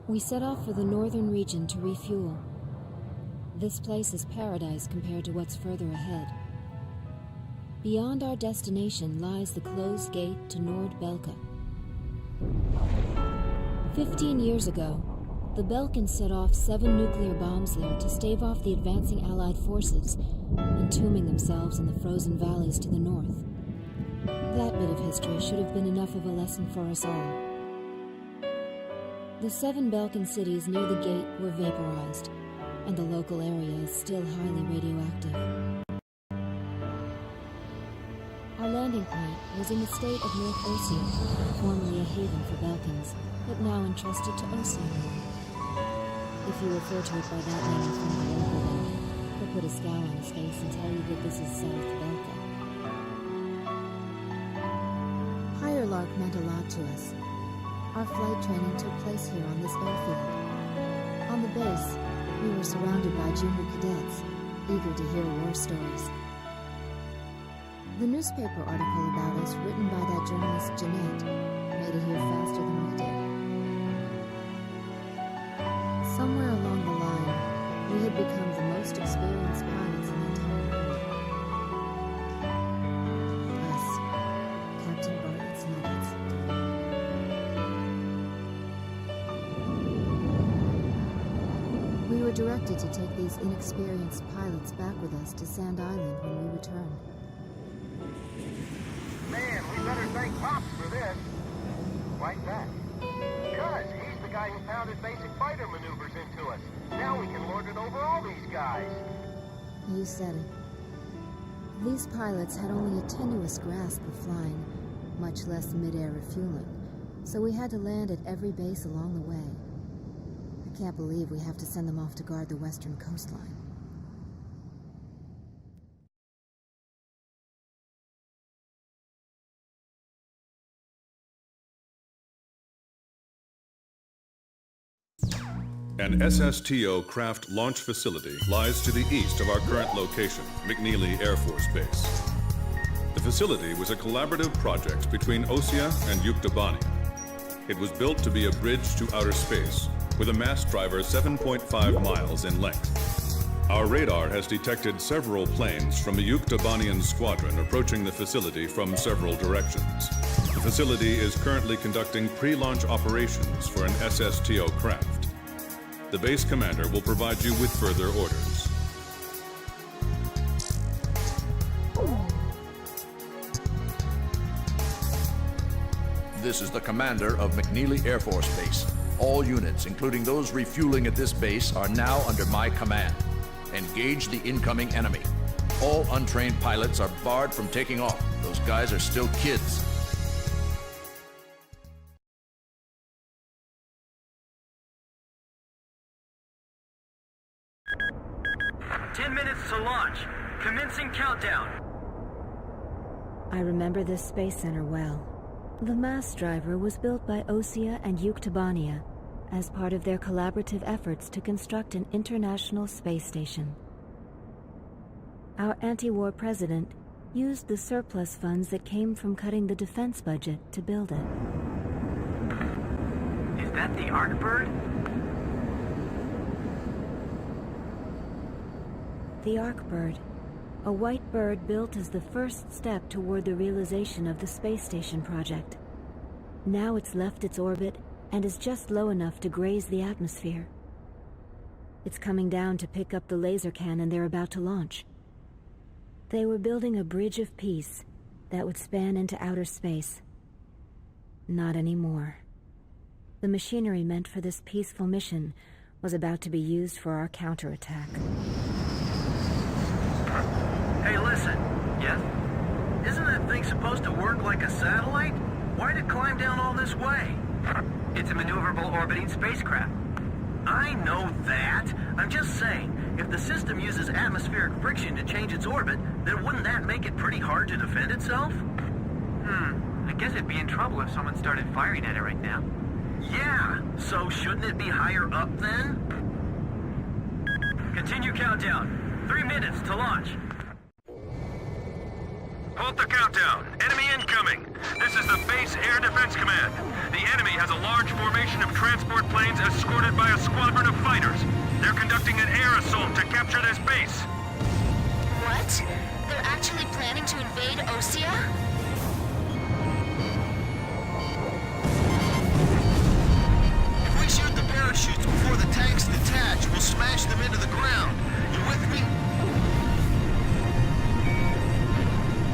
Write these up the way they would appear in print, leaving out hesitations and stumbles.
We set off for the northern region to refuel. This place is paradise compared to what's further ahead. Beyond our destination lies the closed gate to Nord-Belka. 15 years ago, the Belkans set off 7 nuclear bombs there to stave off the advancing Allied forces, entombing themselves in the frozen valleys to the north. That bit of history should have been enough of a lesson for us all. The 7 Balkan cities near the gate were vaporized, and the local area is still highly radioactive. Our landing point was in the state of North Ossia, formerly a haven for Balkans, but now entrusted to Ossia. If you refer to it by that name in front of the local one, he'll put a scowl on his face and tell you that this is South Belka. Higher Lark meant a lot to us. Our flight training took place here on this airfield. On the base, we were surrounded by junior cadets, eager to hear war stories. The newspaper article about us, written by that journalist Jeanette, made it here faster than we did. Somewhere along the line, we had become the most experienced pilots in the entire world. Us, Captain Bartlett's nuggets. We were directed to take these inexperienced pilots back with us to Sand Island when we returned. Man, we better thank Pops for this. Like that. Because he's the guy who pounded basic fighter maneuvers into us. Now we can lord it over all these guys. You said it. These pilots had only a tenuous grasp of flying, much less mid-air refueling, so we had to land at every base along the way. I can't believe we have to send them off to guard the western coastline. An SSTO craft launch facility lies to the east of our current location, McNeely Air Force Base. The facility was a collaborative project between Ossia and Yuktobania. It was built to be a bridge to outer space, with a mast driver 7.5 miles in length. Our radar has detected several planes from a Yuktobanian squadron approaching the facility from several directions. The facility is currently conducting pre-launch operations for an SSTO craft. The base commander will provide you with further orders. This is the commander of McNeely Air Force Base. All units, including those refueling at this base, are now under my command. Engage the incoming enemy. All untrained pilots are barred from taking off. Those guys are still kids. To launch. Commencing countdown. I remember this space center well. The mast driver was built by Ossia and Yuktobania as part of their collaborative efforts to construct an international space station. Our anti-war president used the surplus funds that came from cutting the defense budget to build it. Is that the Arkbird? The Arkbird, a white bird built as the first step toward the realization of the space station project. Now it's left its orbit and is just low enough to graze the atmosphere. It's coming down to pick up the laser cannon they're about to launch. They were building a bridge of peace that would span into outer space. Not anymore. The machinery meant for this peaceful mission was about to be used for our counterattack. Hey, listen. Yes? Isn't that thing supposed to work like a satellite? Why'd it climb down all this way? It's a maneuverable orbiting spacecraft. I know that. I'm just saying, if the system uses atmospheric friction to change its orbit, then wouldn't that make it pretty hard to defend itself? I guess it'd be in trouble if someone started firing at it right now. Yeah, so shouldn't it be higher up then? Continue countdown. 3 minutes to launch. Halt the countdown. Enemy incoming. This is the Base Air Defense Command. The enemy has a large formation of transport planes escorted by a squadron of fighters. They're conducting an air assault to capture this base. What? They're actually planning to invade Osea? If we shoot the parachutes before the tanks detach, we'll smash them into the ground. You with me?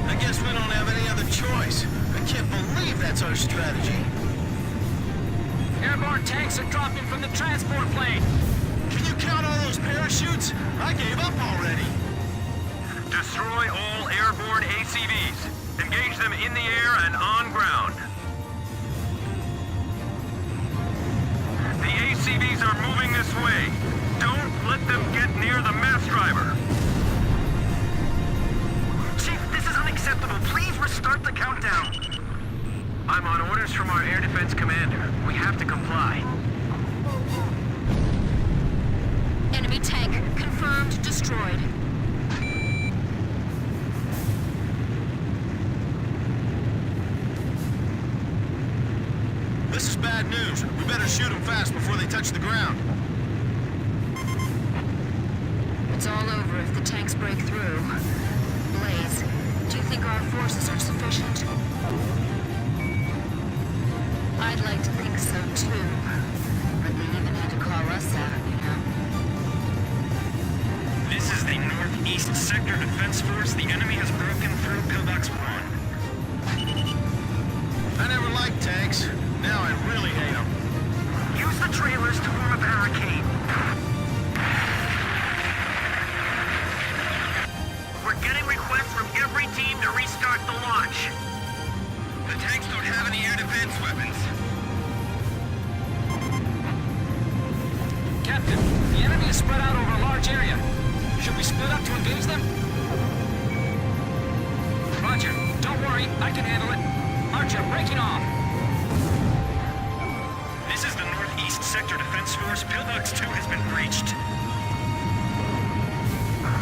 I guess we don't have any other choice. I can't believe that's our strategy. Airborne tanks are dropping from the transport plane. Can you count all those parachutes? I gave up already. Destroy all airborne ACVs. Engage them in the air and on ground. The ACVs are moving this way. Don't let them get near the mass driver. Chief, this is unacceptable. Please restart the countdown. I'm on orders from our air defense commander. We have to comply. Enemy tank confirmed destroyed. This is bad news. We better shoot them fast before they touch the ground. It's all over if the tanks break through. Blaze, do you think our forces are sufficient? I'd like to think so too. But they even had to call us out, you know? This is the Northeast Sector Defense Force. The enemy has broken through Pillbox 1. I never liked tanks. Now I really hate them. Use the trailers to form a barricade. We're getting requests from every team to restart the launch. The tanks don't have any air defense weapons. Captain, the enemy is spread out over a large area. Should we split up to engage them? Roger. Don't worry, I can handle it. Archer, breaking off. This is the Northeast Sector Defense Force. Pillbox 2 has been breached.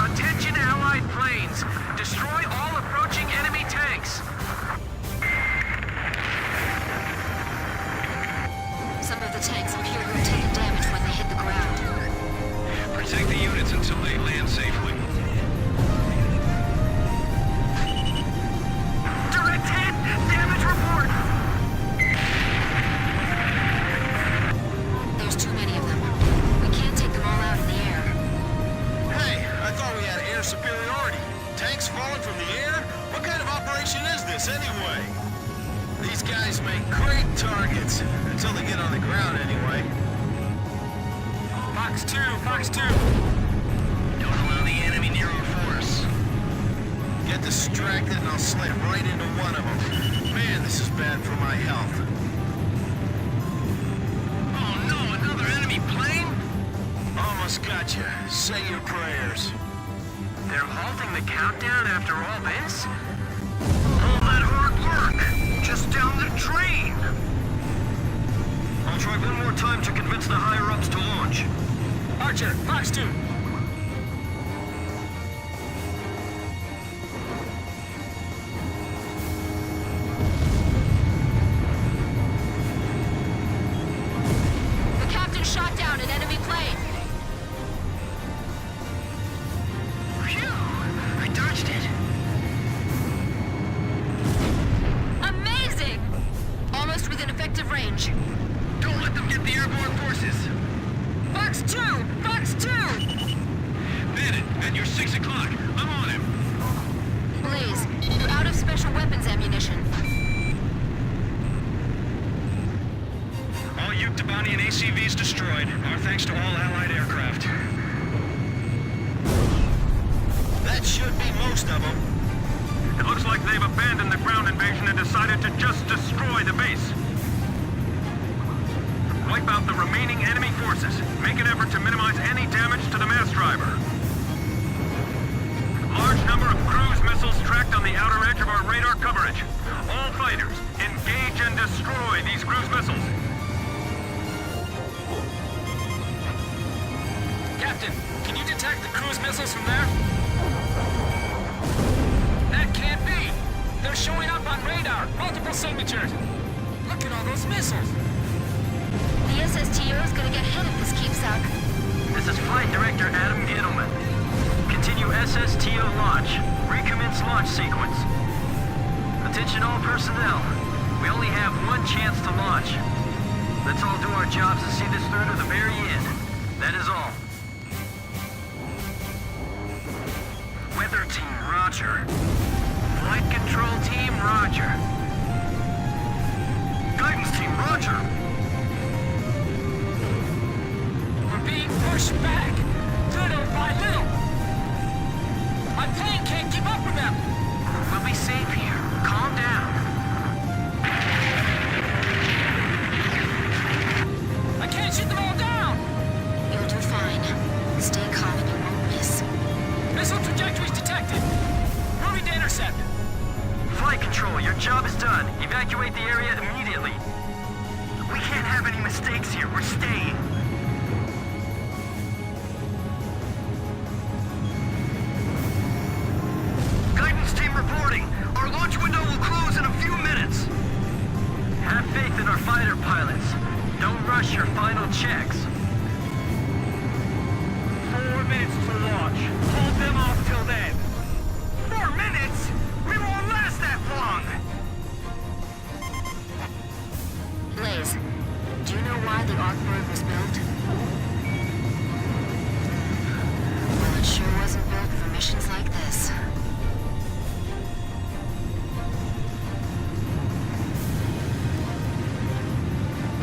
Attention Allied planes. Destroy all approaching enemy tanks. Some of the tanks appear to have taken damage when they hit the ground. Protect the units until they land safely. Direct hit! Damage report! There's too many of them. We can't take them all out in the air. Hey, I thought we had air superiority. Tanks falling from the air? What kind of operation is this anyway? These guys make great targets. Until they get on the ground anyway. Fox 2, Fox 2. Don't allow the enemy near our force. Get distracted and I'll slam right into one of them. Man, this is bad for my health. Oh no, another enemy plane? Almost got you. Say your prayers. They're halting the countdown after all this? All that hard work! Just down the drain! I'll try one more time to convince the higher-ups to launch. Archer, Fox 2. The captain shot down an enemy plane. Phew! I dodged it. Amazing! Almost within effective range. Don't let them get the airborne forces. Fox 2! Fox 2! Bandit, at your 6 o'clock. I'm on him. Blaze, you're out of special weapons ammunition. All Yuktobani and ACVs destroyed. Our thanks to all Allied aircraft. That should be most of them. It looks like they've abandoned the ground invasion and decided to just destroy the base. Wipe out the remaining enemy forces. Make an effort to minimize any damage to the mass driver. Large number of cruise missiles tracked on the outer edge of our radar coverage. All fighters, engage and destroy these cruise missiles. Captain, can you detect the cruise missiles from there? That can't be! They're showing up on radar! Multiple signatures! Look at all those missiles! SSTO is gonna get hit if this keeps up. This is Flight Director Adam Gittleman. Continue SSTO launch. Recommence launch sequence. Attention all personnel. We only have one chance to launch. Let's all do our jobs and see this through to the very end. That is all. Weather team, roger. Flight control team, roger. Guidance team, roger. We're being pushed back, little by little. My plane can't keep up with them. We'll be safe here. Calm down. I can't shoot them all down. You'll do fine. Stay calm and you won't miss. Missile trajectories detected. Moving to intercept. Flight control, your job is done. Evacuate the area immediately. We can't have any mistakes here. We're staying. Guidance team reporting. Our launch window will close in a few minutes. Have faith in our fighter pilots. Don't rush your final checks. 4 minutes to launch. Hold them off till then. 4 minutes? We won't last that long! Blaze, do you know why the Arkbird was built? Well, it sure wasn't built for missions like this.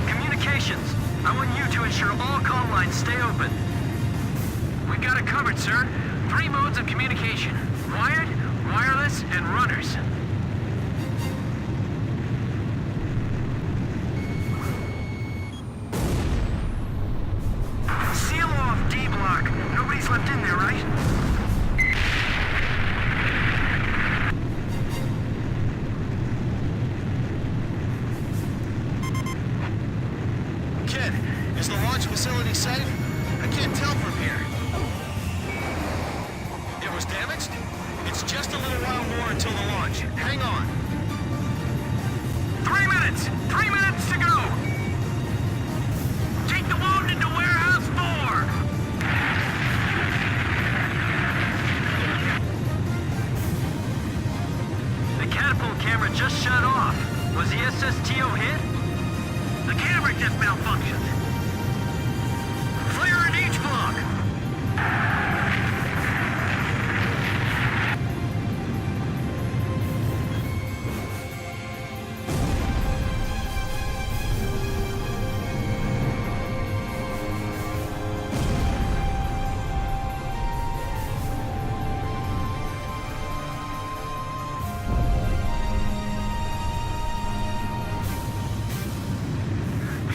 Communications. I want you to ensure all comm lines stay open. We got it covered, sir. 3 modes of communication. Wired, wireless, and runners. Seal off D block. Nobody's left in there, right? Kid, is the launch facility safe? I can't tell from here. It was damaged? It's just a little while more until the launch. Hang on. 3 minutes! 3 minutes to go! Take the wounded to warehouse 4! The catapult camera just shut off. Was the SSTO hit? The camera just malfunctioned. Flare in each block!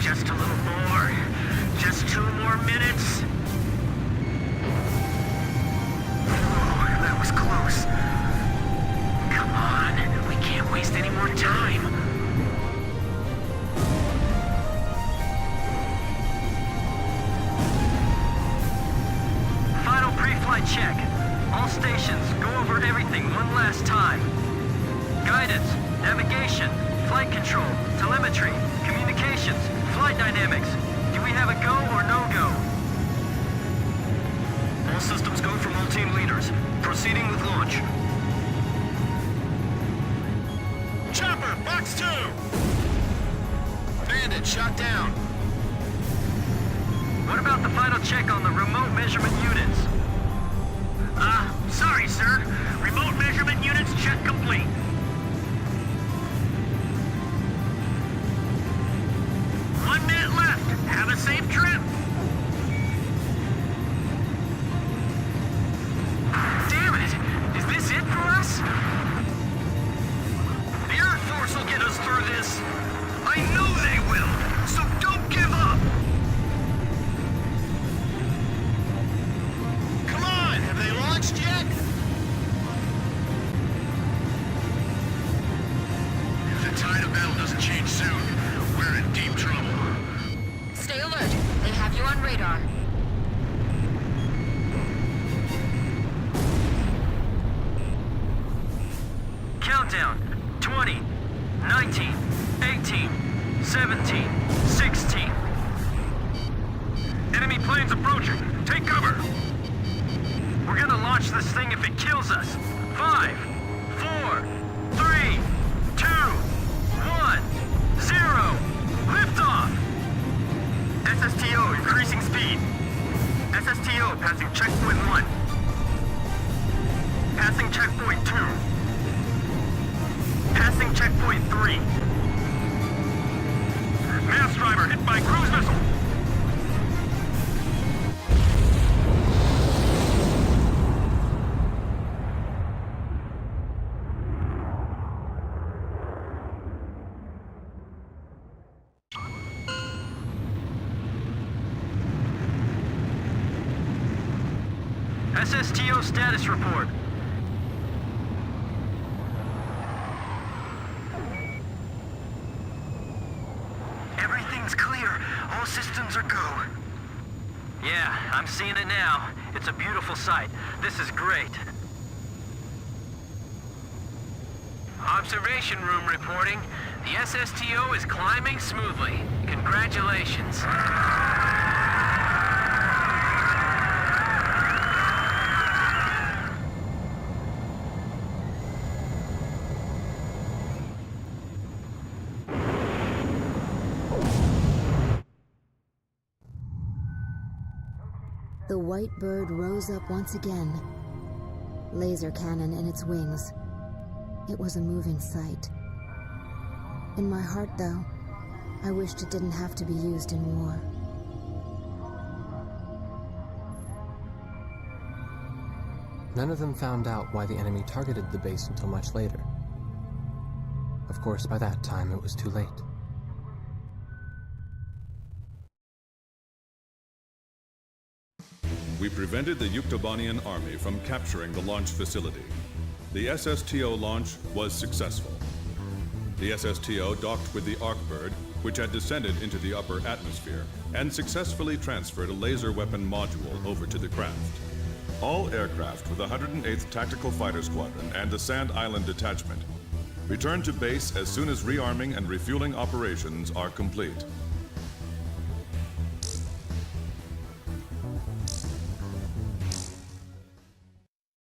Just a little more. Just 2 more minutes. Whoa, that was close. Come on, we can't waste any more time. Final pre-flight check. All stations, go over everything one last time. Guidance, navigation, flight control, telemetry, communications, flight dynamics. Do we have a go or no-go? All systems go from all team leaders. Proceeding with launch. Chopper, box 2! Bandit, shot down. What about the final check on the remote measurement units? Sorry, sir. Remote measurement units check complete. Have a safe trip! Damn it! Is this it for us? The Earth Force will get us through this! I know they will! So don't give up! Come on, have they launched yet? If the tide of battle doesn't change soon, we're in deep trouble. Stay alert. They have you on radar. Countdown. 20, 19, 18, 17, 16, Enemy planes approaching. Take cover. We're gonna launch this thing if it kills us. 5, 4, 3, 2, 1, 0. Liftoff! SSTO increasing speed. SSTO passing checkpoint 1. Passing checkpoint 2. Passing checkpoint 3. Mass driver hit by cruise missile. SSTO status report. Everything's clear. All systems are go. Yeah, I'm seeing it now. It's a beautiful sight. This is great. Observation room reporting. The SSTO is climbing smoothly. Congratulations. The white bird rose up once again, laser cannon in its wings. It was a moving sight. In my heart, though, I wished it didn't have to be used in war. None of them found out why the enemy targeted the base until much later. Of course, by that time, it was too late. We prevented the Yuktobanian army from capturing the launch facility. The SSTO launch was successful. The SSTO docked with the Arkbird, which had descended into the upper atmosphere, and successfully transferred a laser weapon module over to the craft. All aircraft with the 108th Tactical Fighter Squadron and the Sand Island Detachment return to base as soon as rearming and refueling operations are complete.